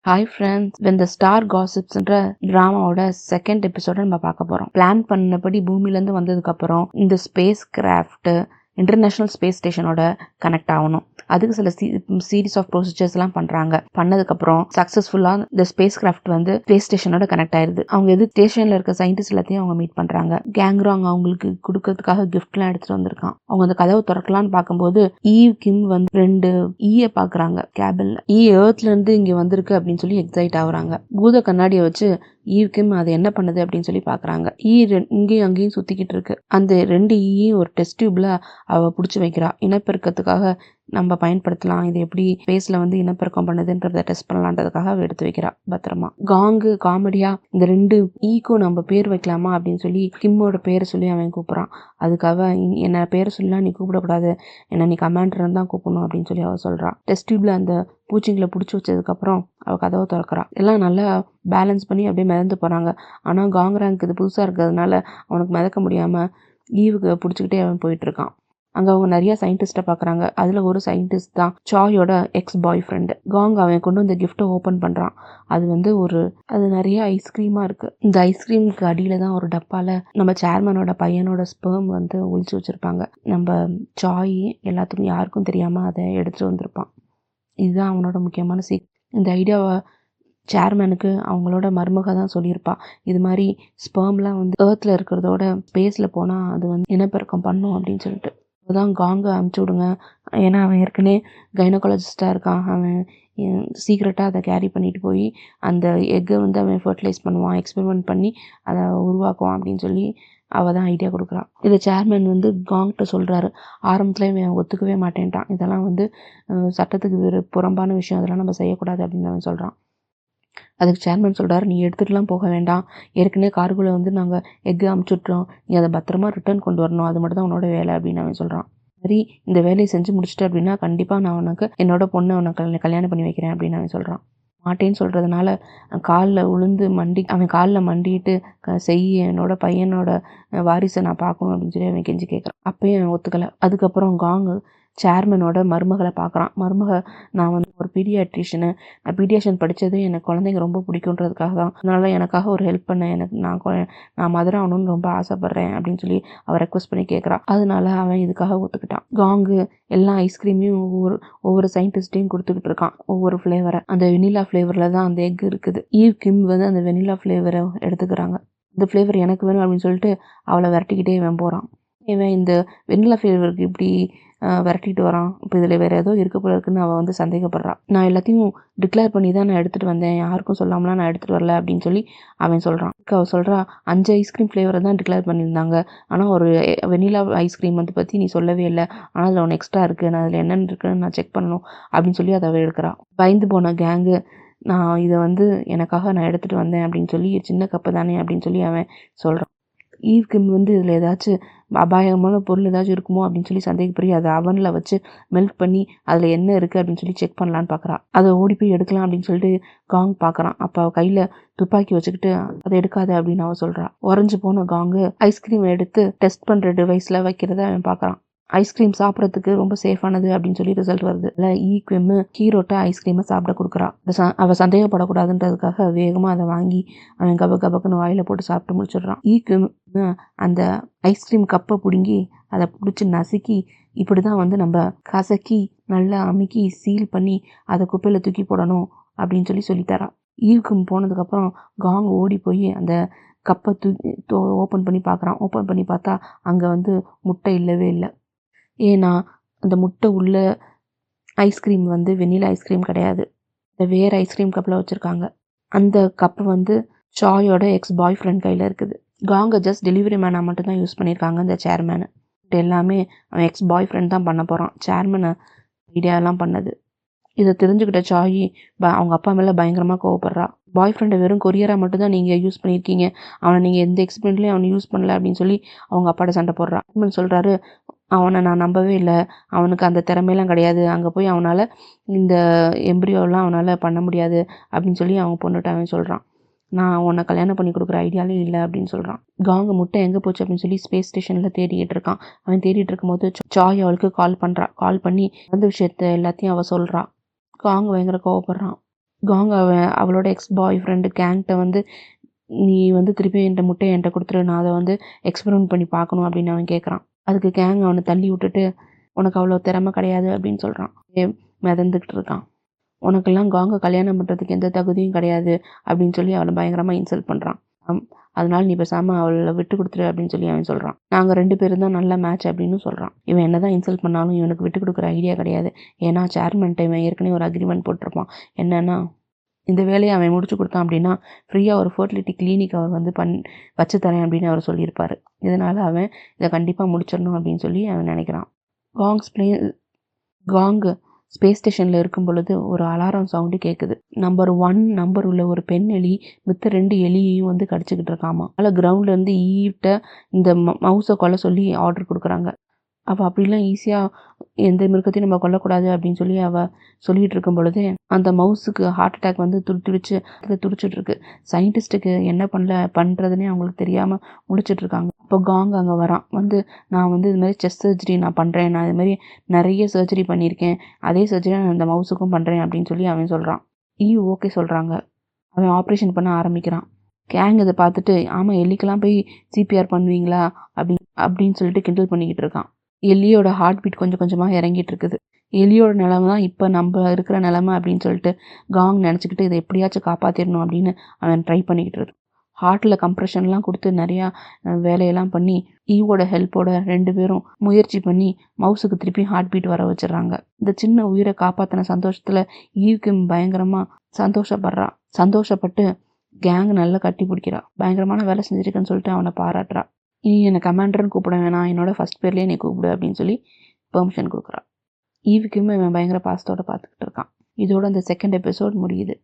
Hi friends, when the star காசிப்ஸ்ன்ற டிராமாவோட second எபிசோட நம்ம பார்க்க போகிறோம். பிளான் பண்ணபடி பூமியிலேருந்து வந்ததுக்கப்புறம் இந்த ஸ்பேஸ் கிராஃப்ட் இன்டர்நேஷ்னல் ஸ்பேஸ் ஸ்டேஷனோட கனெக்ட் ஆகணும். அதுக்கு சில சீரீஸ் ஆஃப் ப்ரொசீஜர்ஸ்லாம் பண்ணுறாங்க. பண்ணதுக்கப்புறம் சக்ஸஸ்ஃபுல்லாக இந்த ஸ்பேஸ் கிராஃப்ட் வந்து ஸ்பேஸ் ஸ்டேஷனோட கனெக்ட் ஆயிருது. அவங்க எது ஸ்டேஷனில் இருக்க சயின்டிஸ்ட் எல்லாத்தையும் அவங்க மீட் பண்ணுறாங்க. கேங்ராங் அவங்களுக்கு கொடுக்கறதுக்காக கிஃப்ட்லாம் எடுத்துகிட்டு வந்திருக்கான். அவங்க அந்த கதவை திறக்கலான்னு பார்க்கும்போது ஈவ் கிம் வந்து 2 ஈயை பார்க்குறாங்க கேபின்ல. ஏர்த்லேருந்து இங்கே வந்திருக்கு அப்படின்னு சொல்லி எக்ஸைட் ஆகுறாங்க. பூத கண்ணாடியை வச்சு ஈவ் கிம் அது என்ன பண்ணுது அப்படின்னு சொல்லி பார்க்குறாங்க. இங்கேயும் அங்கேயும் சுற்றிக்கிட்டு இருக்கு. அந்த 2 ஈயும் ஒரு டெஸ்ட் டியூப்ல அவள் பிடிச்சி வைக்கிறா. இனப்பெருக்கத்துக்காக நம்ம பயன்படுத்தலாம், இது எப்படி ஸ்பேஸ்ல வந்து இனப்பெருக்கம் பண்ணுதுன்றத டெஸ்ட் பண்ணலான்றதுக்காக அவள் எடுத்து வைக்கிறா பத்திரமா. காங்கு காமெடியா இந்த 2 ஈக்கும் நம்ம பேர் வைக்கலாமா அப்படின்னு சொல்லி கிம்மோட பேரை சொல்லி அவன் கூப்பிட்றான். அதுக்காக என்ன பேரை சொல்லலாம், நீ கூப்பிடக்கூடாது, என்ன நீ கமாண்டர் தான் கூப்பிடணும் அப்படின்னு சொல்லி அவள் சொல்றான். டெஸ்ட் டியூப்ல அந்த பூச்சிங்களை பிடிச்சி வச்சதுக்கப்புறம் அவள் கதவை திறக்கிறா. எல்லாம் நல்லா பேலன்ஸ் பண்ணி அப்படியே மிதந்து போகிறாங்க. ஆனால் காங்ராங்க்கு இது புதுசாக இருக்கிறதுனால அவனுக்கு மிதக்க முடியாமல் ஈவுக்கு பிடிச்சிக்கிட்டே அவன் போயிட்டுருக்கான். அங்கே அவங்க நிறைய சயின்டிஸ்ட்டை பார்க்குறாங்க. அதில் ஒரு சயின்டிஸ்ட் தான் சாயோட எக்ஸ் பாய் ஃப்ரெண்டு. காங் அவன் கொண்டு வந்து கிஃப்ட்டை ஓப்பன் பண்ணுறான். அது வந்து அது நிறைய ஐஸ்கிரீமாக இருக்குது. இந்த ஐஸ்கிரீமுக்கு அடியில் தான் ஒரு டப்பாவில் நம்ம சேர்மனோட பையனோட ஸ்பெர்ம் வந்து ஒழிச்சு வச்சுருப்பாங்க. நம்ம சாய் எல்லாத்துக்கும் யாருக்கும் தெரியாமல் அதை எடுத்துகிட்டு வந்திருப்பான். இதுதான் அவனோட முக்கியமான இந்த ஐடியாவை சேர்மனுக்கு அவங்களோட மருமக தான் சொல்லியிருப்பா. இது மாதிரி ஸ்பெர்ம்லாம் வந்து ஏர்த்தில் இருக்கிறதோட ஸ்பேஸில் போனால் அது வந்து இனப்பெருக்கம் பண்ணும் அப்படின்னு சொல்லிட்டு. அதுதான் காங்கை அமுச்சு விடுங்க, ஏன்னா அவன் ஏற்கனவே கைனகாலஜிஸ்டாக இருக்கான். அவன் சீக்ரெட்டாக அதை கேரி பண்ணிட்டு போய் அந்த எக்கை வந்து அவன் ஃபர்டிலைஸ் பண்ணுவான், எக்ஸ்பெரிமெண்ட் பண்ணி அதை உருவாக்குவான் அப்படின்னு சொல்லி அவள் தான் ஐடியா கொடுக்குறான். இதை சேர்மன் வந்து காங்கிட்ட சொல்கிறாரு. ஆரம்பத்தில் இவன் ஒத்துக்கவே மாட்டேன்ட்டான். இதெல்லாம் வந்து சட்டத்துக்கு புறம்பான விஷயம், அதெல்லாம் நம்ம செய்யக்கூடாது அப்படின்னு அவன் சொல்கிறான். அதுக்கு சேர்மன் சொல்கிறார், நீ எடுத்துகிட்டுலாம் போக வேண்டாம், ஏற்கனவே கார்குள்ளே வந்து நாங்கள் எக்கு அமுச்சுட்றோம், நீ அதை பத்திரமா ரிட்டர்ன் கொண்டு வரணும், அது மட்டும் தான் உன்னோட வேலை அப்படின்னு அவன் சொல்கிறான். சரி, இந்த வேலையை செஞ்சு முடிச்சிட்டு அப்படின்னா கண்டிப்பாக நான் உனக்கு என்னோட பொண்ணை உனக்கு கல்யாணம் பண்ணி வைக்கிறேன் அப்படின்னு அவன் சொல்கிறான். மாட்டேன்னு சொல்கிறதுனால அவன் காலில் மண்டிட்டு என்னோட பையனோட வாரிசை நான் பார்க்கணும் அப்படின்னு சொல்லி அவன் கெஞ்சி கேட்குறான். அப்பயும் அவன் ஒத்துக்கலை. அதுக்கப்புறம் காங்கு சேர்மனோட மருமகளை பார்க்குறான். நான் வந்து ஒரு பீடியாட்ரிஷன் படித்தது எனக்கு குழந்தைங்க ரொம்ப பிடிக்குன்றதுக்காக தான், அதனால எனக்காக ஒரு ஹெல்ப் பண்ண, நான் மதர் ஆகணும்னு ரொம்ப ஆசைப்பட்றேன் அப்படின்னு சொல்லி அவள் ரெக்வஸ்ட் பண்ணி கேட்குறான். அதனால அவன் இதுக்காக ஒத்துக்கிட்டான். காங்கு எல்லா ஐஸ்கிரீமையும் ஒவ்வொரு சயின்டிஸ்ட்டையும் கொடுத்துக்கிட்டு இருக்கான், ஒவ்வொரு ஃப்ளேவரை. அந்த வெனிலா ஃப்ளேவரில் தான் அந்த எக் இருக்குது. ஈவ் கிம் வந்து அந்த வெனிலா ஃப்ளேவரை எடுத்துக்கிறாங்க. இந்த ஃப்ளேவர் எனக்கு வேணும் அப்படின்னு சொல்லிட்டு அவளை விரட்டிக்கிட்டே இவன் போகிறான். இவன் இந்த வெனிலா ஃப்ளேவருக்கு இப்படி விரட்டிட்டு வரான். இப்போ இதில் வேறு ஏதோ இருக்க போல இருக்குன்னு அவள் வந்து சந்தேகப்படுறான். நான் எல்லாத்தையும் டிக்ளேர் பண்ணி தான் நான் எடுத்துகிட்டு வந்தேன், யாருக்கும் சொல்லாமலாம் நான் எடுத்துகிட்டு வரல அப்படின்னு சொல்லி அவன் சொல்கிறான். அவள் சொல்கிறா, 5 ஐஸ்கிரீம் ஃப்ளேவரை தான் டிக்ளேர் பண்ணியிருந்தாங்க, ஆனால் ஒரு வெனிலா ஐஸ்கிரீம் வந்து பற்றி நீ சொல்லவே இல்லை, ஆனால் அதில் ஒன்று எக்ஸ்ட்ரா இருக்குது, நான் அதில் என்னென்னு இருக்குன்னு நான் செக் பண்ணணும் அப்படின்னு சொல்லி அதை எடுக்கிறான். பயந்து போன கேங்கு, நான் இதை வந்து எனக்காக நான் எடுத்துகிட்டு வந்தேன் அப்படின்னு சொல்லி, சின்ன கப்பு தானே அப்படின்னு சொல்லி அவன் சொல்கிறான். ஈவ் கிம் வந்து இதில் ஏதாச்சும் அபாயமான பொருள் ஏதாச்சும் இருக்குமோ அப்படின்னு சொல்லி சந்தேகப்படி அதை அவனில் வச்சு மெல்ட் பண்ணி அதில் என்ன இருக்குது அப்படின்னு சொல்லி செக் பண்ணலான்னு பார்க்குறான். அதை ஓடி போய் எடுக்கலாம் அப்படின்னு சொல்லிட்டு காங் பார்க்குறான். அப்போ அவள் கையில் துப்பாக்கி வச்சுக்கிட்டு அதை எடுக்காத அப்படின்னு அவள் சொல்கிறான். உறைஞ்சி போன காங்கு ஐஸ்கிரீம் எடுத்து டெஸ்ட் பண்ணுற டிவைஸில் வைக்கிறத அவன் பார்க்குறான். ஐஸ்கிரீம் சாப்பிட்றதுக்கு ரொம்ப சேஃபானது அப்படின்னு சொல்லி ரிசல்ட் வருது. இல்லை ஈக்விம் ஹீரோட்ட ஐஸ்கிரீமை சாப்பிட கொடுக்குறா. அவள் சந்தேகப்படக்கூடாதுன்றதுக்காக வேகமாக அதை வாங்கி அவன் கபக்குன்னு வாயில் போட்டு சாப்பிட்டு முடிச்சிடுறான். ஈக்விம் அந்த ஐஸ்கிரீம் கப்பை பிடுங்கி அதை பிடிச்சி நசுக்கி, இப்படி தான் வந்து நம்ம கசக்கி நல்லா அமுக்கி சீல் பண்ணி அதை குப்பையில் தூக்கி போடணும் அப்படின்னு சொல்லி சொல்லித்தரான். ஈவ்க்கும் போனதுக்கப்புறம் காங் ஓடி போய் அந்த கப்பை ஓப்பன் பண்ணி பார்க்குறான். ஓப்பன் பண்ணி பார்த்தா அங்கே வந்து முட்டை இல்லவே இல்லை. ஏன்னா அந்த முட்டை உள்ள ஐஸ்கிரீம் வந்து வெனிலா ஐஸ்கிரீம் கிடையாது, வேறு ஐஸ்கிரீம் கப்பில் வச்சுருக்காங்க. அந்த கப்பு வந்து சாயோட எக்ஸ் பாய் ஃப்ரெண்ட் கையில் இருக்குது. காங்கை ஜஸ்ட் டெலிவரி மேனாக மட்டும்தான் யூஸ் பண்ணியிருக்காங்க இந்த சேர்மேனு. எல்லாமே அவன் எக்ஸ் பாய் ஃப்ரெண்ட் தான் பண்ண போகிறான். சேர்மனை ஐடியாலாம் பண்ணது. இதை தெரிஞ்சுக்கிட்ட சாயி அவங்க அப்பா மேலே பயங்கரமாக கோவப்படுறா. பாய் ஃப்ரெண்டை வெறும் கொரியராக மட்டும்தான் நீங்கள் யூஸ் பண்ணியிருக்கீங்க, அவனை நீங்கள் எந்த எக்ஸ்பெரிமெண்ட்லேயும் அவனை யூஸ் பண்ணல அப்படின்னு சொல்லி அவங்க அப்பாட்ட சண்டை போடுறா. சொல்கிறாரு, அவனை நான் நம்பவே இல்லை, அவனுக்கு அந்த திறமையெல்லாம் கிடையாது, அங்கே போய் அவனால் இந்த எம்ப்ரியோலாம் அவனால் பண்ண முடியாது அப்படின்னு சொல்லி அவங்க பொண்ணுகிட்ட அவன் சொல்கிறான். நான் உன்னை கல்யாணம் பண்ணி கொடுக்குற ஐடியாலே இல்லை அப்படின்னு சொல்கிறான். காங்க முட்டை எங்கே போச்சு அப்படின்னு சொல்லி ஸ்பேஸ் ஸ்டேஷனில் தேடிட்டு இருக்கான். அவன் தேடிட்டு இருக்கும்போது சாய் அவளுக்கு கால் பண்ணி அந்த விஷயத்த எல்லாத்தையும் அவள் சொல்கிறான். காங் பயங்கர கோவப்படுறான். காங் அவளோட எக்ஸ் பாய் ஃப்ரெண்டு கேங்கிட்ட வந்து நீ வந்து திருப்பி என்கிட்ட முட்டையை என்கிட்ட கொடுத்துரு, நான் அதை வந்து எக்ஸ்பெரிமெண்ட் பண்ணி பார்க்கணும் அப்படின்னு அவன் கேட்குறான். அதுக்கு கேங் அவனை தள்ளி விட்டுட்டு உனக்கு அவ்வளோ திறமை கிடையாது அப்படின்னு சொல்கிறான். மிதந்துக்கிட்டு இருக்கான். உனக்கெல்லாம் காங்கை கல்யாணம் பண்ணுறதுக்கு எந்த தகுதியும் கிடையாது அப்படின்னு சொல்லி அவளை பயங்கரமாக இன்சல்ட் பண்ணுறான். அதனால நீ பேசாமல் அவளை விட்டு கொடுத்துரு அப்படின்னு சொல்லி அவன் சொல்கிறான். நாங்கள் 2 பேரும் தான் நல்ல மேட்ச் அப்படின்னு சொல்கிறான். இவன் என்ன தான் இன்சல்ட் பண்ணாலும் இவனுக்கு விட்டு கொடுக்குற ஐடியா கிடையாது. ஏன்னா சேர்மன்ட்ட இவன் ஏற்கனவே ஒரு அக்ரிமெண்ட் போட்டிருப்பான். என்னன்னா இந்த வேலையை அவன் முடிச்சு கொடுத்தான் அப்படின்னா ஃப்ரீயாக ஒரு ஃபர்டிலிட்டி கிளினிக் அவர் வந்து வச்சு தரேன் அப்படின்னு அவர் சொல்லியிருப்பார். இதனால் அவன் இதை கண்டிப்பாக முடிச்சிடணும் அப்படின்னு சொல்லி அவன் நினைக்கிறான். காங் ஸ்பேஸ் ஸ்டேஷனில் இருக்கும் பொழுது ஒரு அலாரம் சவுண்டு கேட்குது. நம்பர் 1 நம்பர் உள்ள ஒரு பெண் எலி மித்த 2 எலியையும் வந்து கடிச்சிக்கிட்டு இருக்காமா. அதனால் கிரவுண்ட்லேருந்து ஈவிட்ட இந்த மவுஸை கொல்ல சொல்லி ஆர்டர் கொடுக்குறாங்க. அவள் அப்படிலாம் ஈஸியாக எந்த மிருகத்தையும் நம்ம கொல்லக்கூடாது அப்படின்னு சொல்லி அவள் சொல்லிகிட்டு இருக்கும் பொழுதே அந்த மவுஸுக்கு ஹார்ட் அட்டாக் வந்து துடிச்சிட்ருக்கு. சயின்டிஸ்ட்டுக்கு என்ன பண்ணுறதுனே அவங்களுக்கு தெரியாமல் முழிச்சிட்ருக்காங்க. அப்போ காங் அங்கே வரான். வந்து நான் வந்து இது மாதிரி செஸ்ட் சர்ஜரி நான் பண்ணுறேன், நான் இது மாதிரி நிறைய சர்ஜரி பண்ணியிருக்கேன், அதே சர்ஜரி நான் இந்த மவுஸுக்கும் பண்ணுறேன் அப்படின்னு சொல்லி அவன் சொல்கிறான். ஓகே சொல்கிறாங்க. அவன் ஆப்ரேஷன் பண்ண ஆரம்பிக்கிறான். கேங் இதை பார்த்துட்டு ஆமாம் எலிக்கெல்லாம் போய் சிபிஆர் பண்ணுவீங்களா அப்படின்னு சொல்லிட்டு கிண்டல் பண்ணிக்கிட்டு இருக்கான். எலியோட ஹார்ட் பீட் கொஞ்சம் கொஞ்சமாக இறங்கிட்டு இருக்குது. எலியோட நிலமை தான் இப்போ நம்ம இருக்கிற நிலமை அப்படின்னு சொல்லிட்டு காங் நினச்சிக்கிட்டு இதை எப்படியாச்சும் காப்பாற்றிடணும் அப்படின்னு அவன் ட்ரை பண்ணிக்கிட்டு இருக்கான். ஹார்ட்டில் கம்ப்ரெஷன்லாம் கொடுத்து நிறையா வேலையெல்லாம் பண்ணி ஈவோட ஹெல்ப்போட 2 பேரும் முயற்சி பண்ணி மவுஸுக்கு திருப்பி ஹார்ட் பீட் வர வச்சிடுறாங்க. இந்த சின்ன உயிரை காப்பாற்றின சந்தோஷத்தில் ஈவுக்கு பயங்கரமாக சந்தோஷப்பட்டு கேங் நல்லா கட்டி பிடிக்கிறா. பயங்கரமான வேலை செஞ்சுருக்குன்னு சொல்லிட்டு அவனை பாராட்டுறா. இனி என்னை கமாண்டர்னு கூப்பிட வேணாம், என்னோட ஃபஸ்ட் பேர்லேயே நீ கூப்பிடு அப்படின்னு சொல்லி பெர்மிஷன் கொடுக்குறா. ஈவுக்குமே இவன் பயங்கர பாசத்தோடு பார்த்துக்கிட்டு இருக்கான். இதோட அந்த 2nd எபிசோட் முடியுது.